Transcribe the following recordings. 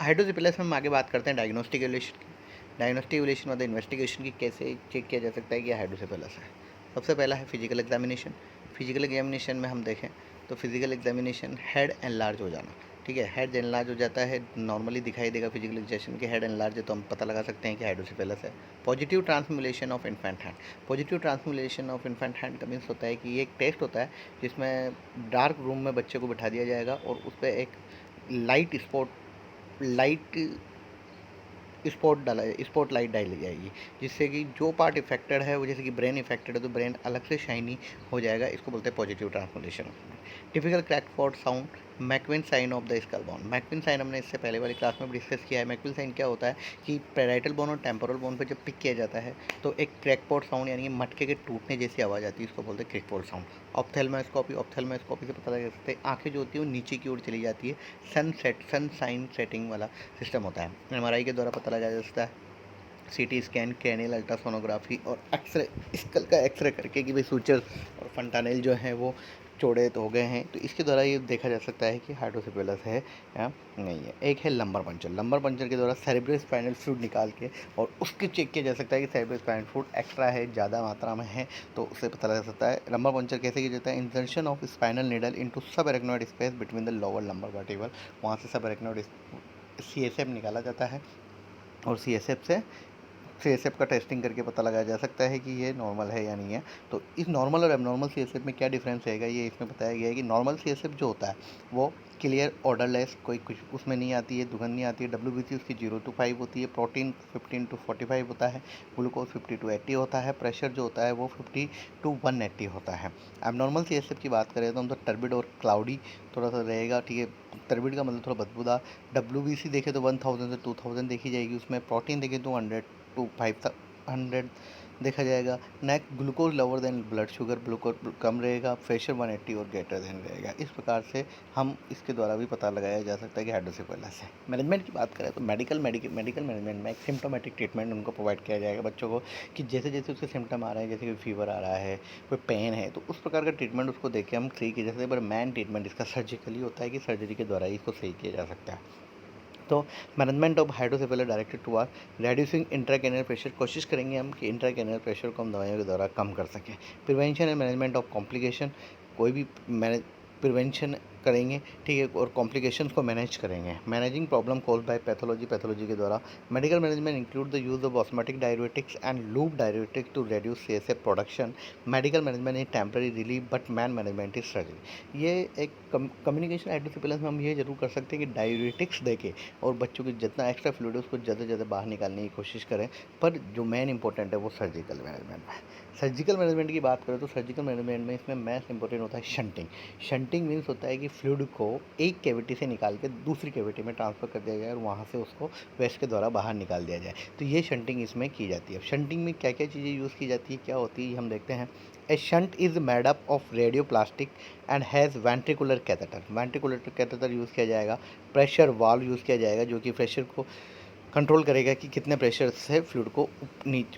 हाइड्रोसिफिलिस में हम आगे बात करते हैं डायग्नोस्टिक एवल्यूशन की। डायग्नोस्टिक एवल्यूशन मतलब इन्वेस्टिगेशन की कैसे चेक किया जा सकता है कि हाइड्रोसिफिलिस है। सबसे पहला है फिजिकल एग्जामिनेशन। फिजिकल एग्जामिनेशन में हम देखें तो फिजिकल एग्जामिनेशन हेड एनलार्ज हो जाना। ठीक है, हेड एनलार्ज हो जाता है, नॉर्मली दिखाई देगा फिजिकल एग्जामिनेशन के हेड एनलार्ज है तो हम पता लगा सकते हैं कि हाइड्रोसिफिलिस है। Positive transillumination of infant head. Positive transillumination of infant head का मीन्स होता है कि ये एक टेस्ट होता है जिसमें डार्क रूम में बच्चे को बिठा दिया जाएगा और उस पर एक लाइट स्पॉट लाइट डाली जाएगी, जिससे कि जो पार्ट इफेक्टेड है वो, जैसे कि ब्रेन इफेक्टेड है तो ब्रेन अलग से शाइनी हो जाएगा। इसको बोलते हैं positive transformation. Typical cracked pot sound, Macewen sign of the skull bone. Macewen sign हमने इससे पहले वाली क्लास में डिस्कस किया है। मैकविन साइन क्या होता है कि पैराइटल बोन और टेम्पोरल बोन पर जब पिक किया जाता है तो एक क्रैकपॉट साउंड यानी कि मटके के टूटने जैसी आवाज़ आती है, इसको बोलते हैं क्रैकपॉट साउंड। ऑप्थेल्मोस्कोपी से पता लगा सकते हैं आंखें जो होती है वो नीचे की ओर चली जाती है। सन साइन सेटिंग वाला सिस्टम होता है। एमआरआई के द्वारा पता लगाया जा सकता है। सीटी स्कैन, क्रैनियल अल्ट्रासोनोग्राफी और एक्सरे, स्कल का एक्सरे करके कि भाई सूचर और फंटानेल जो हैं वो चौड़े तो हो गए हैं, तो इसके द्वारा ये देखा जा सकता है कि हाइड्रोसिफिलिस है या नहीं है। एक है लंबर पंचर। लंबर पंचर के द्वारा सेरेब्रो स्पाइनल फ्लूइड निकाल के और उसके चेक किया जा सकता है कि सेरेब्रो स्पाइनल फ्लूइड एक्स्ट्रा है, ज़्यादा मात्रा में है, तो उससे पता लगा सकता है। लंबर पंचर कैसे किया जाता है? Insertion of spinal needle into सब arachnoid space between the lower lumbar vertebral. वहाँ से सब एरेक्नोइड CSF निकाला जाता है और CSF का टेस्टिंग करके पता लगाया जा सकता है कि ये नॉर्मल है या नहीं है। तो इस नॉर्मल और एबनॉर्मल CSF में क्या डिफरेंस रहेगा, ये इसमें बताया गया है कि नॉर्मल CSF जो होता है वो क्लियर ऑर्डरलेस, कोई कुछ उसमें नहीं आती है, दुर्गंध नहीं आती है। WBC उसकी 0 to 5 होती है। प्रोटीन 15 to 45 होता है। ग्लूकोज 50 to 80 होता है। प्रेशर जो होता है वो 50 to 180 होता है। एबनॉर्मल CSF की बात करें तो हम तो टर्बिड और क्लाउडी थोड़ा सा रहेगा। ठीक है, टर्बिड का मतलब थोड़ा बदबूदार। WBC देखें तो 1000 से 2000 देखी जाएगी उसमें। प्रोटीन देखें तो 100 to 500 देखा जाएगा। Neck glucose lower than blood sugar, glucose कम रहेगा। प्रेशर 180 और ग्रेटर देन रहेगा। इस प्रकार से हम इसके द्वारा भी पता लगाया जा सकता है कि हाइड्रोसिफिलिस है। मैनेजमेंट की बात करें तो मेडिकल मैनेजमेंट में एक सिम्टोमेटिक ट्रीटमेंट उनको प्रोवाइड किया जाएगा बच्चों को, कि जैसे जैसे उसके सिम्टम आ रहे हैं, जैसे कि फीवर आ रहा है, कोई पेन है, तो उस प्रकार का ट्रीटमेंट उसको देके हम सही किया जा सकते हैं। पर मेन ट्रीटमेंट इसका सर्जिकली होता है कि सर्जरी के द्वारा ही इसको सही किया जा सकता है। तो management of hydrocephalus directed toward reducing intracranial pressure. कोशिश करेंगे हम कि इंट्राक्रैनियल प्रेशर को हम दवाइयों के द्वारा कम कर सकें। Prevention and management of complication, कोई भी प्रिवेंशन करेंगे, ठीक है, और कॉम्प्लिकेशंस को मैनेज करेंगे। Managing problem cause by pathology के द्वारा। Medical management include the use of osmotic diuretics and loop diuretics to reduce CSF प्रोडक्शन। Medical management is temporary relief but management is surgery. ये एक कम्युनिकेशन हाइड्रोसिफिलिस में हम ये जरूर कर सकते हैं कि डायरेटिक्स देके और बच्चों की जितना एक्स्ट्रा फ्लूइड है उसको ज़्यादा से ज़्यादा बाहर निकालने की कोशिश करें। पर जो मेन इंपॉर्टेंट है वो सर्जिकल मैनेजमेंट है। सर्जिकल मैनेजमेंट की बात करें तो सर्जिकल मैनेजमेंट में इसमें मैथ इंपॉर्टेंट होता है शंटिंग। शंटिंग मीन्स होता है कि फ्लूइड को एक कैविटी से निकाल के दूसरी कैविटी में ट्रांसफ़र कर दिया जाए और वहाँ से उसको वेस्ट के द्वारा बाहर निकाल दिया जाए, तो ये शंटिंग इसमें की जाती है। शंटिंग में क्या क्या चीज़ें यूज़ की जाती है, क्या होती है, हम देखते हैं। A shunt is made up of radio plastic and has ventricular catheter. Ventricular catheter use किया जाएगा। प्रेशर वाल्व यूज़ किया जाएगा जो कि प्रेशर को कंट्रोल करेगा कि कितने प्रेशर से फ्लूइड को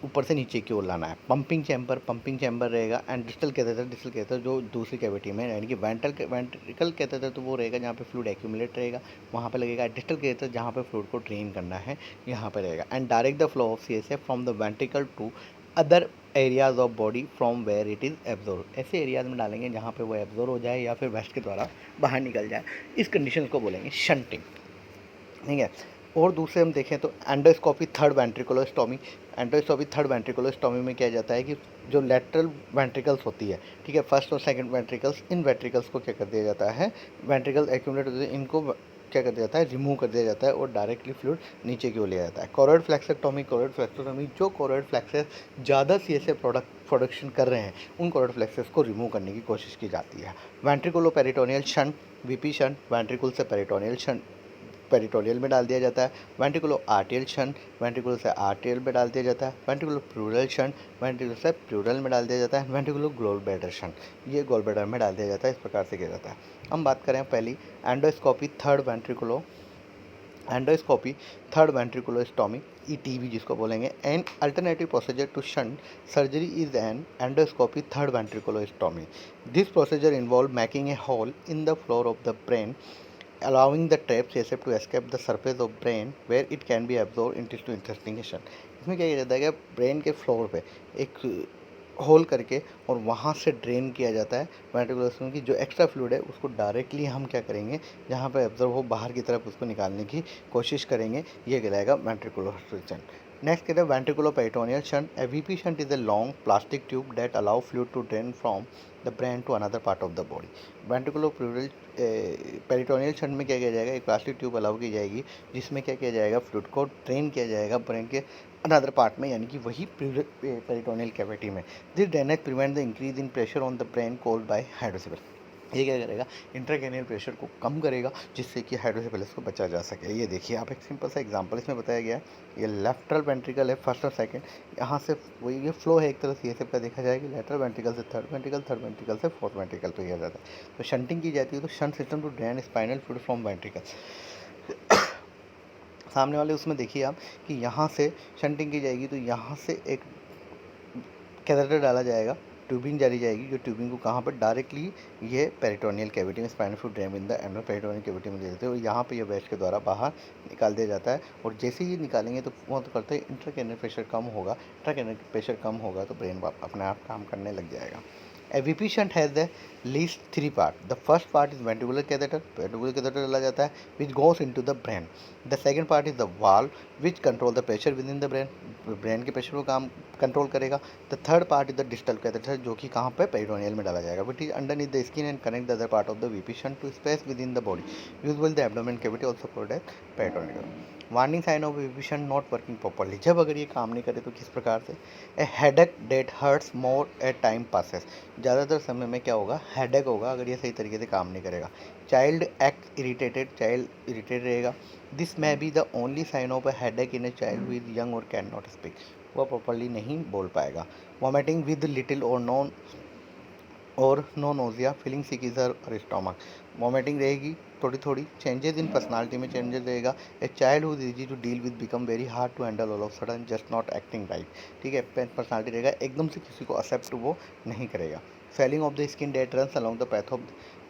ऊपर से नीचे की ओर लाना है। पंपिंग चैम्बर रहेगा। एंड डिस्टल कैथेटर जो दूसरी कैविटी में, यानी कि वेंट्रिकल कैथेटर तो वो रहेगा जहाँ पे फ्लूइड एक्यूमुलेट रहेगा, वहाँ पे लगेगा। डिस्टल कैथेटर जहाँ पे फ्लूइड को ड्रेन करना है, यहाँ पे रहेगा। And direct the flow of CSF from the ventricle to other areas of body from where it is absorb. ऐसे एरियाज में डालेंगे जहाँ पे वो एब्जॉर्ब हो जाए या फिर वेस्ट के द्वारा बाहर निकल जाए। इस कंडीशन को बोलेंगे शंटिंग, ठीक है। और दूसरे हम देखें तो एंडोस्कोपी थर्ड वेंट्रिकुलोस्टोमी। एंडोस्कोपी थर्ड वेंट्रिकुलोस्टोमी में क्या जाता है कि जो लेटरल वेंट्रिकल्स होती है, ठीक है, फर्स्ट और सेकंड वेंट्रिकल्स, इन वेंट्रिकल्स को क्या कर दिया जाता है, वेंट्रिकल एक्यूमुलेट होते हैं, इनको क्या कर दिया जाता है, रिमूव कर दिया जाता है और डायरेक्टली फ्लूइड नीचे की ओर लिया जाता है। कॉरोइड फ्लेक्सेक्टोमी, जो कॉरोइड फ्लेक्सेस ज़्यादा CSF प्रोडक्शन कर रहे हैं उन कॉरोइड फ्लेक्सेस को रिमूव करने की कोशिश की जाती है। Ventriculo peritoneal shunt, VP shunt, वेंट्रिकुल से पेरिटोनियल शंट पेरिटोनियल में डाल दिया जाता है। वेंट्रिकुलो आर्टियल शंट, वेंट्रिकुलर से आर्टियल में डाल दिया जाता है। वेंट्रिकुलो प्लूरल शंट, वेंट्रिकुलर से प्लूरल में डाल दिया जाता है। वेंट्रिकुलो गॉल ब्लैडर शंट, ये गॉल ब्लैडर में डाल दिया जाता है। इस प्रकार से किया जाता है। हम बात करें पहली एंडोस्कोपी थर्ड वेंट्रिकुलोस्टोमी, ETV जिसको बोलेंगे। An alternative procedure to shunt surgery is an endoscopy third ventriculostomy. This procedure involve making a hole in the floor of the brain allowing the trapped CSF to escape the surface of brain where it can be absorbed into intestination. इसमें क्या किया जाता है कि brain के floor पे एक whole करके और वहाँ से ड्रेन किया जाता है वेंट्रिकुलर की जो एक्स्ट्रा फ्लूइड है उसको डायरेक्टली हम क्या करेंगे जहाँ पे एब्जॉर्ब हो बाहर की तरफ उसको निकालने की कोशिश करेंगे, ये कहलाएगा वेंट्रिकुलर शंट. नेक्स्ट कहते हैं ventricular peritoneal shunt. A VP shunt is a long plastic tube that allow fluid to drain from the brain to another part of the body. Ventricular peritoneal shunt में क्या किया जाएगा, एक plastic tube allow की जाएगी जिसमें क्या किया जाएगा, फ्लूइड को ड्रेन किया जाएगा ब्रेन के अनदर पार्ट में, यानी कि वही पेरिटोनियल कैविटी में. This drainage prevent the increase in pressure on the brain caused by hydrocephalus. ये क्या करेगा, इंट्राक्रैनियल प्रेशर को कम करेगा जिससे कि हाइड्रोसेफेलस को बचा जा सके. ये देखिए आप एक सिंपल सा एग्जांपल इसमें बताया गया है. ये लेफ्टरल वेंट्रिकल है फर्स्ट और सेकंड, यहाँ से वही ये फ्लो है एक तरह से ये सब का देखा जाए कि लेटरल वेंट्रिकल से थर्ड वेंट्रिकल, थर्ड वेंट्रिकल से फोर्थ वेंट्रिकल पे किया जाता है. तो शंटिंग की जाती है तो shunt system to drain spinal fluid from ventricle. सामने वाले उसमें देखिए आप कि यहाँ से शंटिंग की जाएगी तो यहाँ से एक कैथेटर डाला जाएगा, ट्यूबिंग डाली जाएगी, जो ट्यूबिंग को कहाँ पर डायरेक्टली ये पेरिटोनियल कैविटी में spinal fluid drain in the end peritoneal cavity में दे देते हैं और यहाँ पे ये वेस्ट के द्वारा बाहर निकाल दिया जाता है. और जैसे ही निकालेंगे तो वो तो करते हैं इंट्राक्रैनियल प्रेशर कम होगा, इंट्राक्रैनियल प्रेशर कम होगा तो ब्रेन अपने आप काम करने लग जाएगा. A VP shunt has the least three parts. The first part is ventricular catheter. Ventricular catheter डाला जाता है which goes into the brain. The second part is the valve which control the pressure within the brain. Brain के pressure को काम control करेगा. The third part is the distal catheter जो कि कहाँ पे पेरिटोनियल में डाला जाएगा, which is underneath the skin and connect the other part of the VP shunt to space with in the body. Usually the abdomen cavity also called as peritoneal. Warning sign of VP shunt not working properly. जब अगर ये काम नहीं करे तो किस प्रकार से, a headache that hurts more a time passes. ज़्यादातर समय में क्या होगा, हेडेक होगा अगर ये सही तरीके से काम नहीं करेगा. Child act irritated, child irritate रहेगा. This may be the only sign of a headache in a child who is young और कैन नॉट स्पीक. वह प्रॉपर्ली नहीं बोल पाएगा. वॉमिटिंग विद लिटिल और no nausea, feeling sick either और stomach. Vomiting रहेगी थोड़ी थोड़ी. चेंजेस इन पर्सनालिटी में चेंजेस रहेगा. A child who is easy to deal with become very hard to handle all of sudden just not acting right. ठीक है, personality रहेगा एकदम से किसी को एक्सेप्ट वो नहीं करेगा. Swelling of the skin that runs along the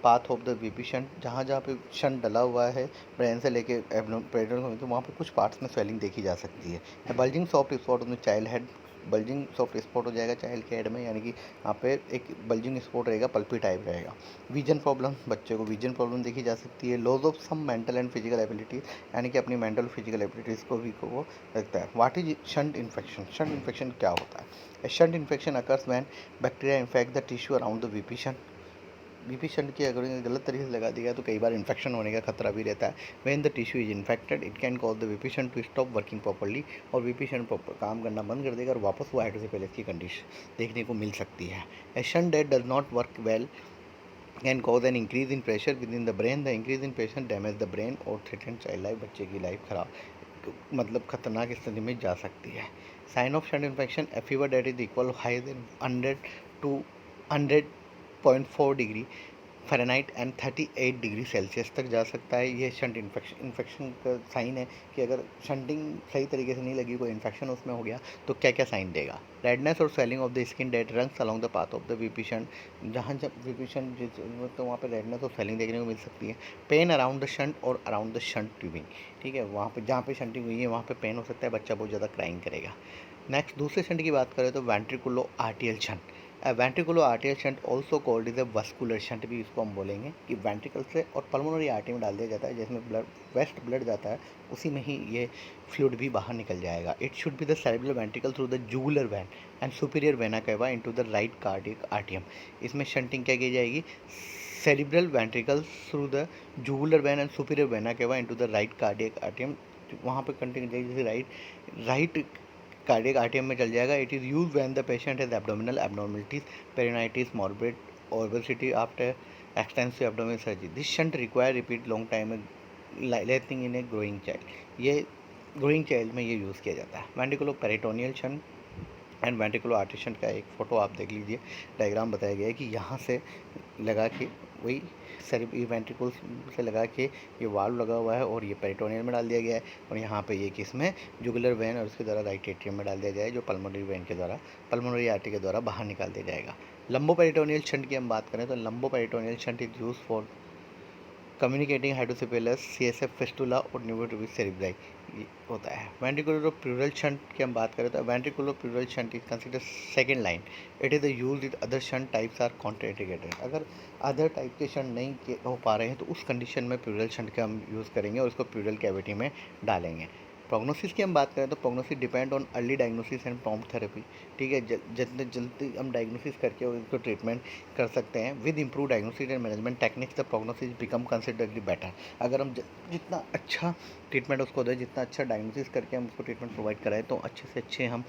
path of the VP shunt. जहाँ जहाँ पे शंट डला हुआ है ब्रेन से लेके पेरिटोनियल तो वहाँ पे कुछ पार्ट्स में स्वेलिंग देखी जा सकती है. Bulging soft spot on the child head. Bulging soft spot हो जाएगा चाइल्ड के हेड में, यानी कि यहाँ पे एक बल्जिंग स्पॉट रहेगा, पल्पी टाइप रहेगा. विजन प्रॉब्लम, बच्चे को विजन प्रॉब्लम देखी जा सकती है. Loss of some mental and physical abilities, यानी कि अपनी मेंटल फिजिकल एबिलिटीज़ को भी वो रखता है. What is shunt infection. Shunt infection क्या होता है. A shunt infection occurs when bacteria infect the tissue around the VP shunt. VP shunt की अगर गलत तरीके से लगा दिया तो कई बार इन्फेक्शन होने का खतरा भी रहता है. When the tissue is infected it can cause the VP shunt to stop working properly. और वीपी शंट काम करना बंद कर देगा और वापस वो हाइड्रोसेफेलस की कंडीशन देखने को मिल सकती है. A shunt that does not work well can cause an increase in pressure with in the brain. The increase in pressure damage the brain और थ्रेटन चाइल्ड लाइफ. बच्चे की लाइफ खराब मतलब खतरनाक स्थिति में जा सकती है. Sign of shunt infection, a fever that is equal high than 100 to 100.4 degree Fahrenheit and 38 degree Celsius तक जा सकता है. ये शंट इन्फेक्शन का साइन है कि अगर शंटिंग सही तरीके से नहीं लगी, कोई इन्फेक्शन उसमें हो गया तो क्या क्या साइन देगा. रेडनेस और swelling of the skin that runs along the path of the VP shunt. जहाँ जब वीपी शंट तो वहाँ पे रेडनेस और स्वेलिंग देखने को मिल सकती है. पेन अराउंड द शंट और अराउंड द शंट ट्यूबिंग. ठीक है, वहाँ पे जहाँ पे शंटिंग हुई है वहाँ पे पेन हो सकता है, बच्चा बहुत ज़्यादा क्राइंग करेगा. नेक्स्ट दूसरे शंट की बात करें तो ventriculo atrial shunt. Ventriculo atrial shunt also called is a vascular shunt भी इसको हम बोलेंगे कि वेंट्रिकल से और पल्मोनरी आर्टरी में डाल दिया जाता है, जिसमें वेस्ट ब्लड जाता है उसी में ही ये फ्लूइड भी बाहर निकल जाएगा. It should be the cerebral ventricle through the jugular vein and superior vena cava into the right cardiac आर्टियम. इसमें शंटिंग क्या की जाएगी, cerebral ventricle through the jugular vein and superior vena cava into the right cardiac आर्टियम. वहाँ पे continue जैसे right cardiac आर्टियम में चल जाएगा. It is use when the patient has abdominal abnormalities, peritonitis, morbid obesity after extensive abdominal surgery. This shunt require repeat long time lengthening in a growing child. ये growing child में ये use किया जाता है. Ventriculo peritoneal shunt and ventriculo atrial shunt का एक photo आप देख लीजिए, डायग्राम बताया गया है कि यहाँ से लगा के वही वेंट्रिकल से लगा के ये वाल्व लगा हुआ है और ये पेरिटोनियल में डाल दिया गया है. और यहाँ पे ये किसमें जुगुलर वेन और उसके द्वारा राइट एट्रियम में डाल दिया जाए, जो पल्मोनरी वेन के द्वारा पल्मोनरी आर्टरी के द्वारा बाहर निकाल दिया जाएगा. लंबो पेरिटोनियल शंट की हम बात करें तो lumbo peritoneal shunt is use for communicating hydrocephalus, CSF fistula और न्यूरोट्यूबिक सेरिब्राई ये होता है। वेंट्रिकुलर प्लूरल शंट की हम बात करें तो ventricular pleural shunt is consider second line. It is use with other shunt types are contraindicated. अगर अदर टाइप के शंट नहीं हो पा रहे हैं तो उस कंडीशन में प्लूरल शंट का हम यूज़ करेंगे और उसको प्लूरल कैविटी में डालेंगे। प्रोग्नोसिस की हम बात करें तो prognosis depend on early diagnosis and prompt therapy. ठीक है, जितने जल्दी हम डायग्नोसिस करके उसको ट्रीटमेंट कर सकते हैं with improve diagnosis and management techniques the prognosis become considerably better. अगर हम जितना अच्छा ट्रीटमेंट उसको दें, जितना अच्छा डायग्नोसिस करके हम उसको ट्रीटमेंट प्रोवाइड कराएं तो अच्छे से अच्छे हम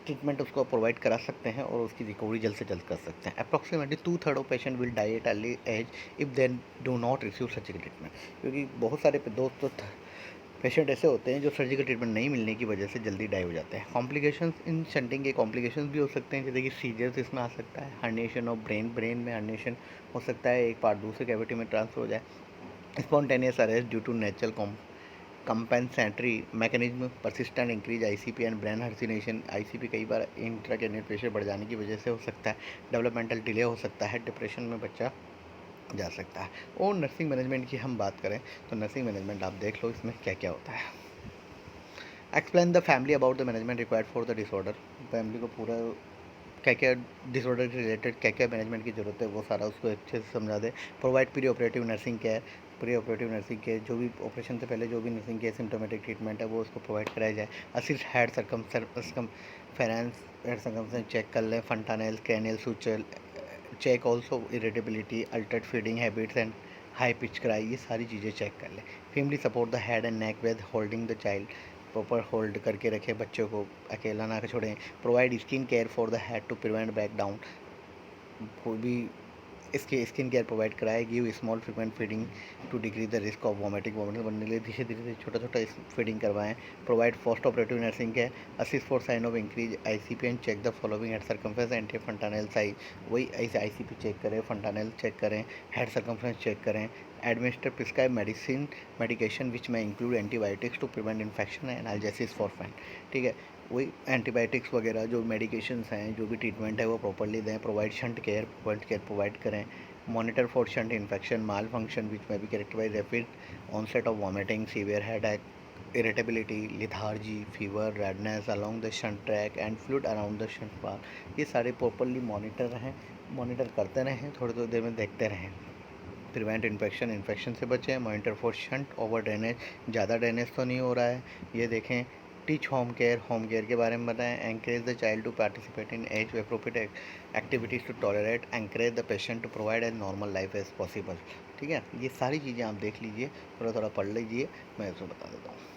ट्रीटमेंट उसको प्रोवाइड करा सकते हैं और उसकी रिकवरी जल्द से जल्द कर सकते हैं। Approximately 2/3 of patient will die at early age if they do not receive surgical treatment. क्योंकि बहुत सारे दोस्त पेशेंट ऐसे होते हैं जो सर्जिकल ट्रीटमेंट नहीं मिलने की वजह से जल्दी डाई हो जाते हैं। कॉम्प्लिकेशंस इन शंटिंग के कॉम्प्लिकेशंस भी हो सकते हैं, जैसे कि सीजर्स इसमें आ सकता है, हर्निएशन ऑफ ब्रेन में हर्निएशन हो सकता है, एक पार्ट दूसरे कैविटी में ट्रांसफर हो जाए, spontaneous arrest due to natural compensatory mechanism, persistent increase ICP and brain herniation. ICP कई बार इंट्राक्रैनियल प्रेशर बढ़ जाने की वजह से हो सकता है, डेवलपमेंटल डिले हो सकता है, डिप्रेशन में बच्चा जा सकता है। और नर्सिंग मैनेजमेंट की हम बात करें तो नर्सिंग मैनेजमेंट आप देख लो इसमें क्या क्या होता है। Explain the family about the management required for the disorder. Family को पूरा क्या क्या डिसऑर्डर के रिलेटेड क्या क्या मैनेजमेंट की ज़रूरत है वो सारा उसको अच्छे से समझा दे। Provide pre operative nursing care, pre operative nursing care जो भी ऑपरेशन से पहले जो भी नर्सिंग केयर सिम्टोमेटिक ट्रीटमेंट है वो उसको प्रोवाइड कराया जाए। असिस्ट हेड फेरेंस हेड सर्कमफेरेंस चेक कर लें, fontanelle cranial suture check, also irritability, altered feeding habits and high pitch cry, ये सारी चीज़ें चेक कर लें। Family support the head and neck with holding the child, proper hold करके रखें बच्चों को, अकेला ना छोड़ें। Provide skin care for the head to prevent breakdown, कोई भी इसके स्किन केयर प्रोवाइड कराए। Give small frequent feeding to decrease the risk of vomiting बनने के लिए धीरे धीरे छोटा छोटा फीडिंग करवाएं। Provide post operative nursing care, assist for sign of increase ICP and check the following head circumference anterior fontanelle size. वही ऐसे आईसीपी चेक करें, फंटानेल चेक करें, हेड सर्कमफ्रेंस चेक करें। एडमिनिस्टर प्रिस्क्राइब मेडिकेशन विच में include antibiotics to prevent infection and analgesics for pain. ठीक है, वही antibiotics वगैरह जो मेडिकेशंस हैं जो भी ट्रीटमेंट है वो प्रॉपर्ली दें। प्रोवाइड शंट केयर प्रोवाइड करें। Monitor for shunt infection malfunction which में भी characterize rapid onset of vomiting, severe headache, irritability, lethargy, fever, redness along the shunt track and fluid around the shunt wall. ये सारे properly monitor करते रहें, थोड़ी थोड़ी देर में देखते रहें। प्रिवेंट इन्फेक्शन से बचें। Monitor for shunt over drainage, ज़्यादा ड्रेनेज तो नहीं हो रहा है ये देखें। टीच होम केयर के बारे में बताएं। Encourage the child to participate in age appropriate activities to tolerate, encourage the patient to provide as normal life as possible. ठीक है, ये सारी चीज़ें आप देख लीजिए, थोड़ा थोड़ा पढ़ लीजिए, मैं इसको बता देता हूँ।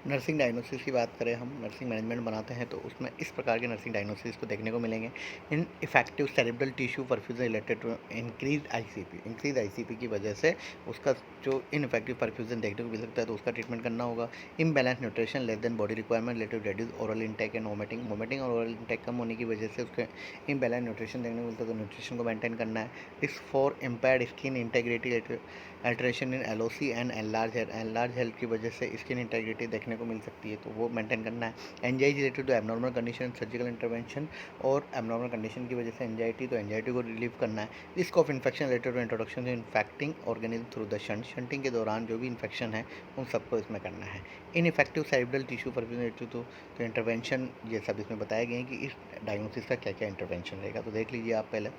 नर्सिंग डायग्नोसिस की बात करें, हम नर्सिंग मैनेजमेंट बनाते हैं तो उसमें इस प्रकार के नर्सिंग डायग्नोसिस को देखने को मिलेंगे। Ineffective cerebral tissue perfusion related to increase ICP की वजह से उसका जो इनफेक्टिव परफ्यूजन देखने को मिल सकता है तो उसका ट्रीटमेंट करना होगा। Imbalance nutrition less than body requirement related reduce oral intake and vomiting और ओरल इंटेक कम होने की वजह से उसके इम्बैलेंस न्यूट्रिशन देखने को मिलता है तो न्यूट्रिशन को मेंटेन करना है। Risk for impaired skin integrity alteration in LOC and enlarge health की वजह से स्किन इंटेग्रिटी देखने को मिल सकती है तो वो मेंटेन करना है। Anxiety related to abnormal condition surgical intervention और एबनॉर्मल कंडीशन की वजह से एंजाइटी को रिलीव करना है। Risk of infection related to introduction to infecting organism through the shunting के दौरान जो भी इन्फेक्शन है उन सबको इसमें करना है। Ineffective cerebral tissue perfusion related तो इंटरवेंशन ये सब इसमें बताए गए हैं कि इस डायग्नोसिस का क्या क्या इंटरवेंशन रहेगा, तो देख लीजिए आप पहले।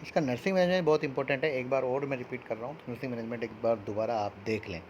इसका नर्सिंग मैनेजमेंट बहुत इंपॉर्टेंट है, एक बार और मैं रिपीट कर रहा हूँ, नर्सिंग मैनेजमेंट एक बार दोबारा आप देख लें।